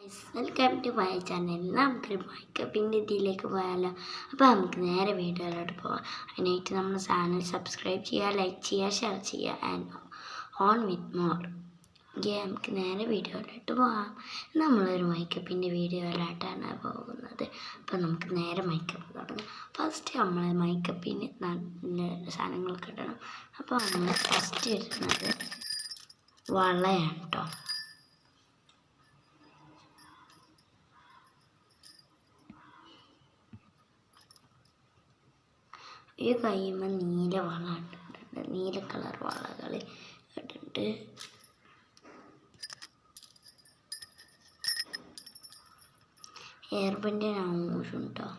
Welcome to my channel. നമുക്കൊരു മേക്കപ്പിൻ്റെ ഇതിലേക്ക് പോയാലോ? അപ്പോൾ നമുക്ക് നേരെ വീഡിയോയിലോട്ട് പോകാം. അതിനായിട്ട് നമ്മൾ ചാനൽ സബ്സ്ക്രൈബ് ചെയ്യുക, ലൈക്ക് ചെയ്യുക, ഷെയർ ചെയ്യുക ആൻഡ് ഓൺ വിത്ത് മോർ. നമുക്ക് നേരെ വീഡിയോയിലോട്ട് പോകാം. നമ്മളൊരു മേക്കപ്പിൻ്റെ വീഡിയോയിലോട്ടാണ് പോകുന്നത്. അപ്പോൾ നമുക്ക് നേരെ മേക്കപ്പ് തുടങ്ങാം. ഫസ്റ്റ് നമ്മൾ മേക്കപ്പിന് നല്ല സാധനങ്ങളൊക്കെ ഇടണം. അപ്പോൾ നമ്മൾ ഫസ്റ്റ് ഇടുന്നത് വളയാണ് കേട്ടോ. ഈ കയ്യുമ്പോൾ നീല വള ഇട്ടിട്ടുണ്ട്, നീല കളർ വളകൾ ഇട്ടിട്ട് ഹെയർ ബാൻഡ് ആവശ്യം കേട്ടോ.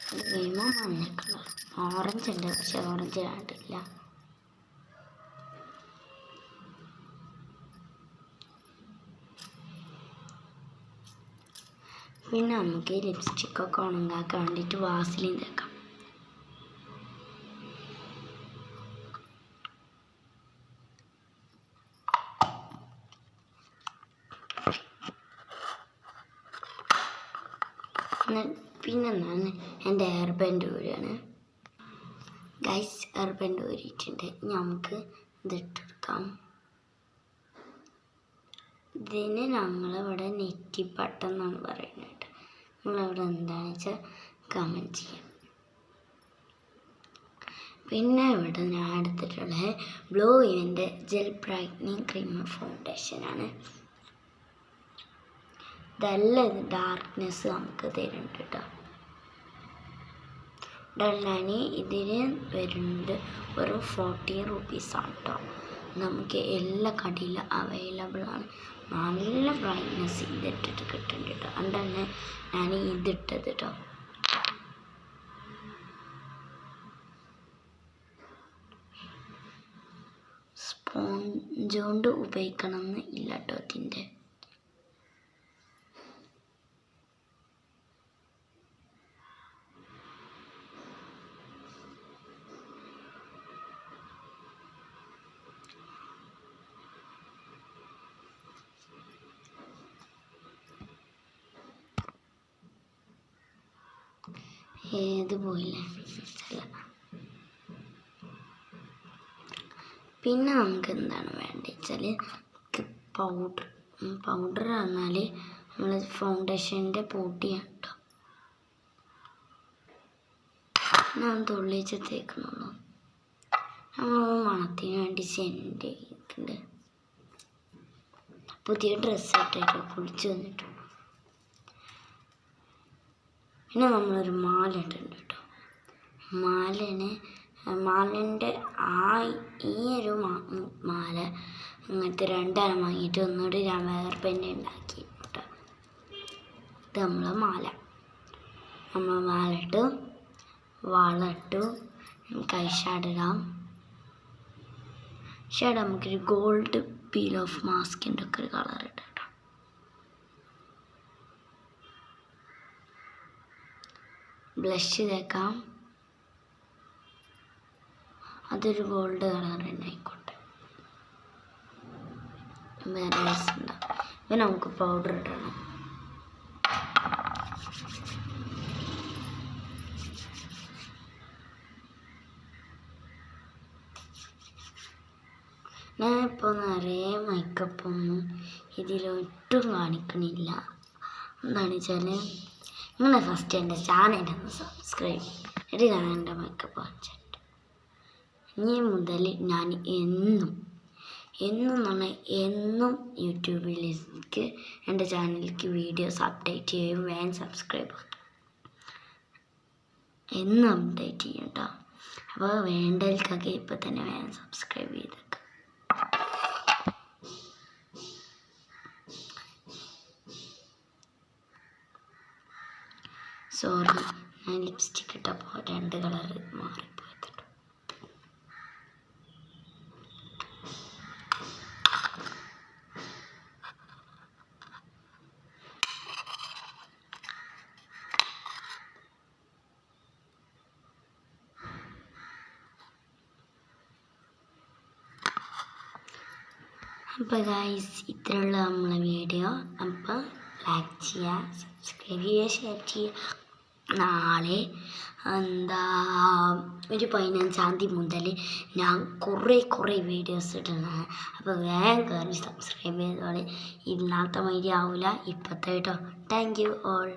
അത് കഴിയുമ്പോൾ മഞ്ഞ കളർ ഓറഞ്ച് ഉണ്ട്, പക്ഷെ ഓറഞ്ച് ഇടാണ്ടില്ല. പിന്നെ നമുക്ക് ലിപ്സ്റ്റിക്കൊക്കെ ഉണങ്ങാക്കാൻ വേണ്ടിയിട്ട് വാസലിൻ തേക്കാം. പിന്നെന്താണ് എൻ്റെ ഹെയർ ബാൻഡ് ഊരാണ് ഗൈസ്. ഹെയർ ബാൻഡ് ഊരിയിട്ടുണ്ട്. നമുക്ക് ഇതിട്ടെടുക്കാം. ഇതിന് ഞങ്ങളിവിടെ നെറ്റിപ്പട്ടം എന്നാണ് പറയുന്നത്. നിങ്ങളിവിടെ എന്താണെന്ന് വെച്ചാൽ കമൻറ്റ് ചെയ്യാം. പിന്നെ ഇവിടെ ഞാൻ എടുത്തിട്ടുള്ളത് ബ്ലൂ ഇവൻ്റെ ജെൽ ബ്രൈറ്റനിങ് ക്രീം ഫൗണ്ടേഷനാണ്. ഇതെല്ലാം ഡാർക്ക്നെസ് നമുക്ക് തരുന്നുണ്ട് കേട്ടോ. ഞാൻ ഇതിന് വരുന്നത് ഒരു 40 റുപ്പീസാണ് കേട്ടോ. നമുക്ക് എല്ലാ കടയിലും അവൈലബിൾ ആണ്. നല്ല ബ്രൈറ്റ്നെസ് ഇതിട്ടിട്ട് കിട്ടുന്നുണ്ട് കേട്ടോ. അതുകൊണ്ട് തന്നെ ഞാൻ ഇതിട്ടത് കേട്ടോ. സ്പോഞ്ച് കൊണ്ട് ഉപയോഗിക്കണം എന്ന് ഇല്ല കേട്ടോ ഇതിൻ്റെ. ഏത് പോയില്ലേ. പിന്നെ നമുക്ക് എന്താണ് വേണ്ടത് വെച്ചാൽ പൗഡർ പറഞ്ഞാൽ നമ്മൾ ഫൗണ്ടേഷൻ്റെ പൊടിയാണ് കേട്ടോ. ഞാൻ തുള്ളിച്ച് തേക്കണുള്ളൂ. നമ്മൾ മണത്തിന് വേണ്ടി സെൻറ്റ് ചെയ്തിട്ടുണ്ട്. പുതിയ ഡ്രസ്സ് ഇട്ടിട്ട് കുളിച്ച് വന്നിട്ടുണ്ട്. പിന്നെ നമ്മളൊരു മാല ഇട്ടിട്ടുണ്ട് കേട്ടോ. മാലേൻ്റെ ഈ ഒരു മാല ഇങ്ങനത്തെ 2 വാങ്ങിയിട്ട് ഒന്നുകൂടി ഞാൻ ഹെയർ ബാൻഡ് ഉണ്ടാക്കി കേട്ടോ. ഇത് നമ്മളെ മാല. നമ്മൾ മാല ഇട്ടു, വള ഇട്ടു, കൈഷാഡിടാം. ഷേഡ് നമുക്കൊരു ഗോൾഡ് പീൽ ഓഫ് മാസ്കിൻ്റെ ഒക്കെ ഒരു കളർ ഇട്ട്. ബ്ലഷ് തേക്കാം. അതൊരു ഗോൾഡ് കളർ തന്നെ ആയിക്കോട്ടെ, വേറെ രസമുണ്ടാവും. പിന്നെ നമുക്ക് പൗഡർ ഇടണം. ഞാനിപ്പോൾ നിറയെ മേക്കപ്പൊന്നും ഇതിലൊട്ടും കാണിക്കണില്ല. എന്താണെന്ന് വെച്ചാൽ നിങ്ങൾ ഫസ്റ്റ് എൻ്റെ ചാനലൊന്ന് സബ്സ്ക്രൈബ് ചെയ്തിട്ട് ഞാൻ എൻ്റെ മേക്കപ്പ് കാണിച്ചിട്ട്. ഇനി മുതൽ ഞാൻ എന്നും പറഞ്ഞാൽ എന്നും യൂട്യൂബിലേക്ക് എൻ്റെ ചാനലിലേക്ക് വീഡിയോസ് അപ്ഡേറ്റ് ചെയ്യും. വേഗം സബ്സ്ക്രൈബ് എന്നും അപ്ഡേറ്റ് ചെയ്യും കേട്ടോ. അപ്പോൾ വേണ്ടവർക്കൊക്കെ ഇപ്പോൾ തന്നെ വേഗം സബ്സ്ക്രൈബ് ചെയ്തേക്കാം. സോറി, ഞാൻ ലിപ്സ്റ്റിക്ക് ഇട്ടപ്പോൾ 2 കളർ മാറിപ്പോയിട്ടുണ്ട്. അപ്പോൾ ഗൈസ് ഇത്രയുള്ള നമ്മളെ വീഡിയോ. അപ്പോൾ ലൈക്ക് ചെയ്യുക, സബ്സ്ക്രൈബ് ചെയ്യുക, ഷെയർ ചെയ്യുക. നാളെ ഒരു 15-ാം തീയതി മുതൽ ഞാൻ കുറേ വീഡിയോസ് ഇടുന്നതാണ്. അപ്പോൾ വേഗം കയറി സബ്സ്ക്രൈബ് ചെയ്തോളെ. ഇന്നത്തെ മൈഡി ആവില്ല ഇപ്പോഴത്തെ കേട്ടോ. Thank you all.